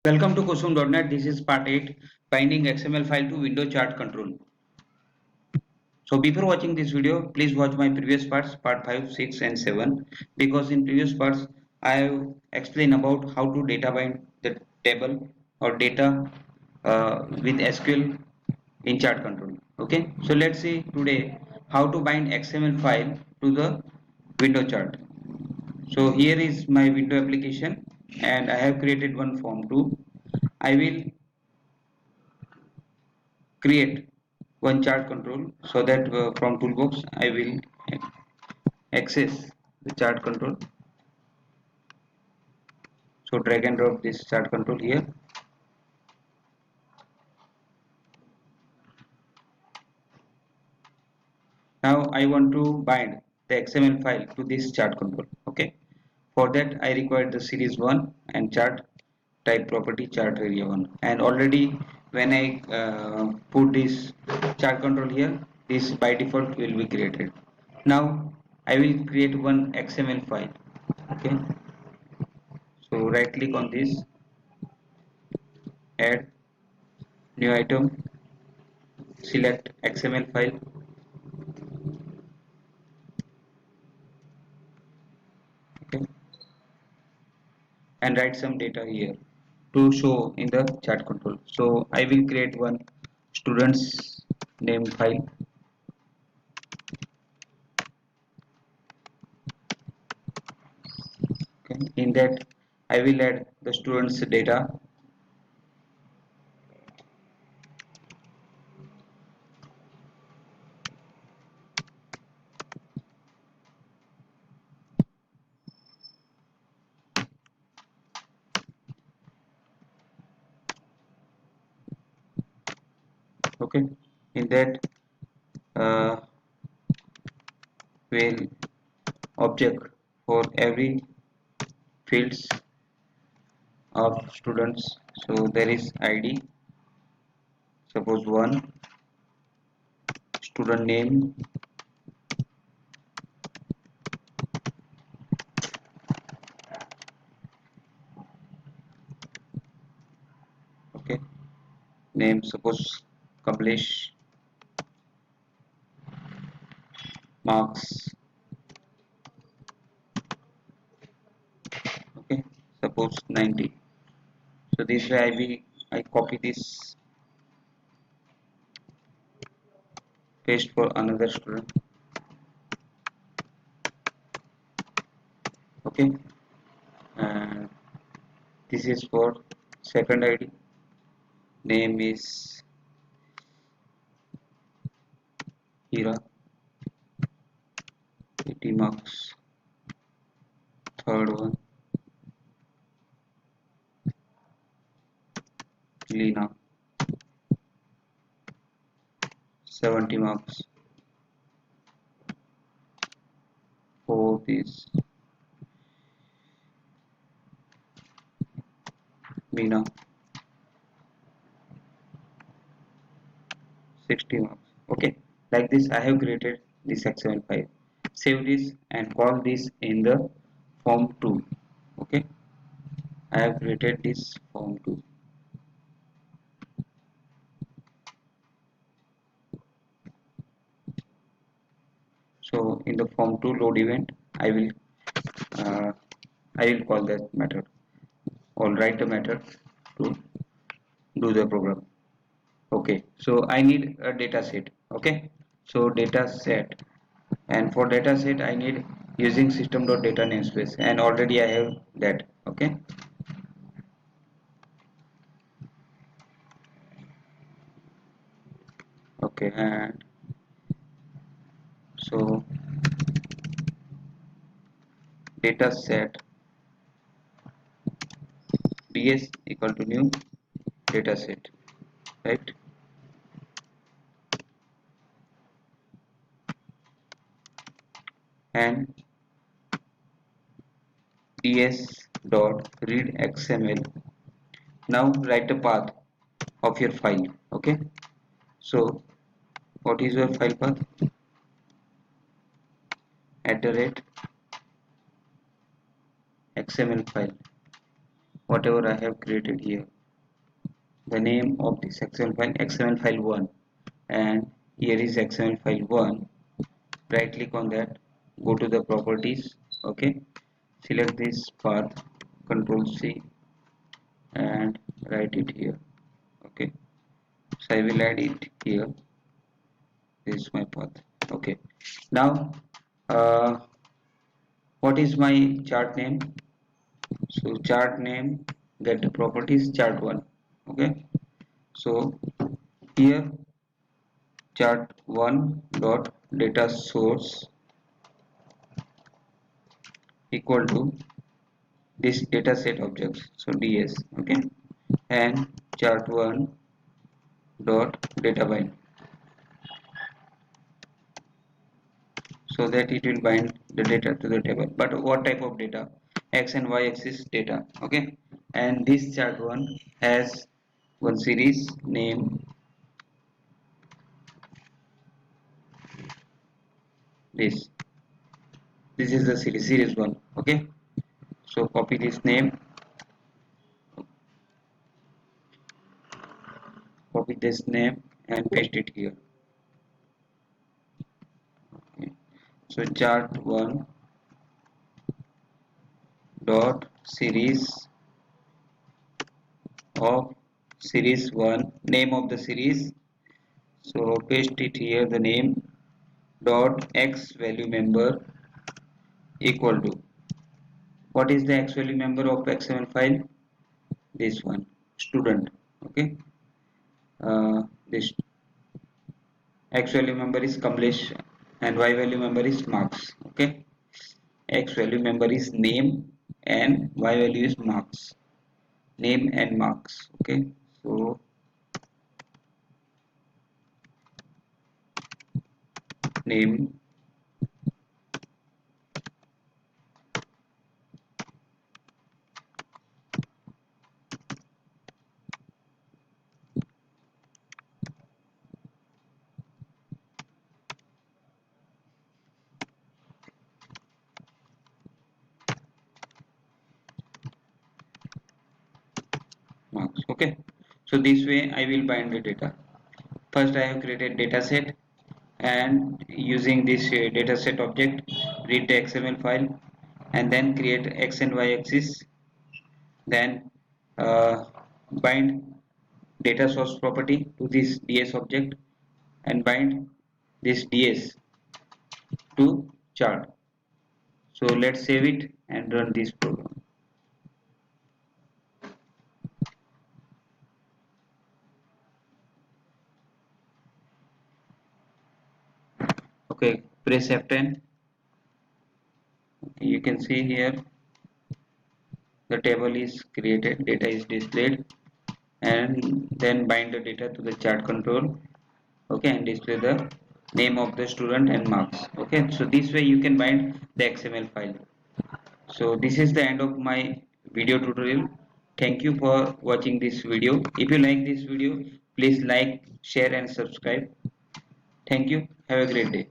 Welcome to Kusum.net. This is part 8, binding XML file to window chart control. So before watching this video, please watch my previous parts, part 5, 6 and 7, because in previous parts I have explained about how to data bind the table or data with SQL in chart control. Okay, so let's see today how to bind XML file to the window chart. So here is my window application and I have created one form too. I will create one chart control so that from toolbox I will access the chart control. So drag and drop this chart control here. Now I want to bind the XML file to this chart control. Okay. For that I require the series 1 and chart type property chart area 1, and already when I put this chart control here, this by default will be created. Now I will create one XML file. Okay, so right click on this, add new item, select XML file. Okay, and write some data here to show in the chart control. So I will create one students name file. Okay, in that I will add the students data. Okay, in that will object for every fields of students. So there is id, suppose 1, student name, okay, name suppose Kamlesh, marks, okay, suppose 90. So this way I copy this, paste for another student. Okay, and this is for second id, name is Hira, 80 marks, third one Lina, 70 marks, fourth is Meena, 60 marks. Okay, like this I have created this XML file. Save this and call this in the form 2. Okay, I have created this form 2. So in the form 2 load event uh, I will call that method or write a method to do the program. Okay, so I need a data set. Okay, so data set, and for data set I need using system.data namespace, and already I have that. Okay, okay, and so data set ds equal to new data set, right? And ds dot read xml. Now write the path of your file. Okay, so what is your file path? @ xml file. whatever I have created here, the name of this XML file 1, and here is XML file 1. Right click on that, go to the properties, okay, select this path, Control C, and write it here, okay. So I will add it here. This is my path, okay. Now what is my chart name? So chart name, get the properties chart1, okay. So here chart1 dot data source equal to this data set objects, so ds, okay, and chart1 dot data bind, so that it will bind the data to the table. But what type of data? X and y axis data, okay. And this chart1 has one series name, this is the series 1, okay. So copy this name, copy this name and paste it here, okay. So chart1 dot series of series 1, name of the series, so paste it here, the name dot x value member equal to, what is the x value member of XML file? This one, student, okay. This x value member is Kamlesh and y value member is marks, okay. X value member is name and y value is marks, name and marks, okay. So name marks, okay. So this way I will bind the data. First I have created data set, and using this data set object read the XML file, and then create x and y axis, then bind data source property to this ds object and bind this ds to chart. So let's save it and run this program. Okay, press F10. You can see here the table is created, data is displayed, and then bind the data to the chart control, okay, and display the name of the student and marks, okay. So this way you can bind the XML file. So this is the end of my video tutorial. Thank you for watching this video. If you like this video, please like, share and subscribe. Thank you. Have a great day.